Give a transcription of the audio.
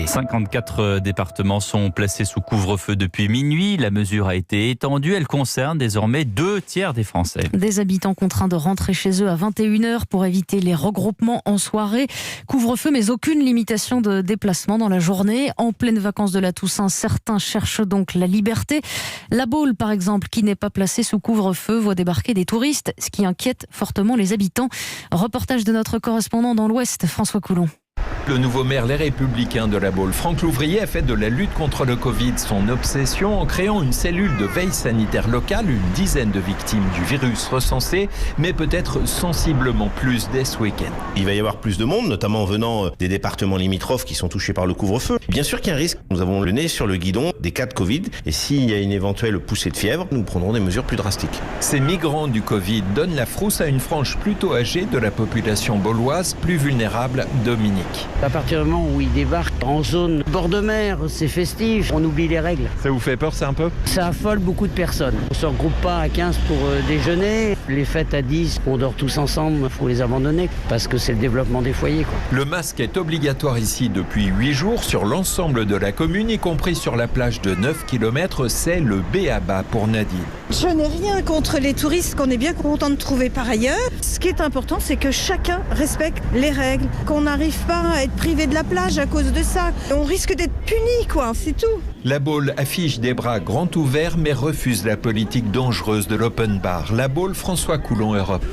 54 départements sont placés sous couvre-feu depuis minuit. La mesure a été étendue. Elle concerne désormais 2/3 des Français. Des habitants contraints de rentrer chez eux à 21h pour éviter les regroupements en soirée. Couvre-feu, mais aucune limitation de déplacement dans la journée. En pleine vacances de la Toussaint, certains cherchent donc la liberté. La Baule, par exemple, qui n'est pas placée sous couvre-feu, voit débarquer des touristes, ce qui inquiète fortement les habitants. Reportage de notre correspondant dans l'Ouest, François Coulon. Le nouveau maire Les Républicains de la Baule, Franck Louvrier, a fait de la lutte contre le Covid son obsession en créant une cellule de veille sanitaire locale, une dizaine de victimes du virus recensées, mais peut-être sensiblement plus dès ce week-end. Il va y avoir plus de monde, notamment venant des départements limitrophes qui sont touchés par le couvre-feu. Bien sûr qu'il y a un risque. Nous avons le nez sur le guidon des cas de Covid et s'il y a une éventuelle poussée de fièvre, nous prendrons des mesures plus drastiques. Ces migrants du Covid donnent la frousse à une frange plutôt âgée de la population bauloise, plus vulnérable, Dominique. À partir du moment où ils débarquent en zone bord de mer, c'est festif, on oublie les règles. Ça vous fait peur, c'est un peu ? Ça affole beaucoup de personnes. On ne se regroupe pas à 15 pour déjeuner. Les fêtes à 10, on dort tous ensemble, il faut les abandonner parce que c'est le développement des foyers. Le masque est obligatoire ici depuis 8 jours sur l'ensemble de la commune, y compris sur la plage de 9 km. C'est le b.a.-ba pour Nadine. Je n'ai rien contre les touristes qu'on est bien content de trouver par ailleurs. Ce qui est important, c'est que chacun respecte les règles, qu'on n'arrive pas à être privé de la plage à cause de ça. On risque d'être puni, quoi, c'est tout. La Baule affiche des bras grands ouverts mais refuse la politique dangereuse de l'open bar. La Baule, François Coulon, Europe.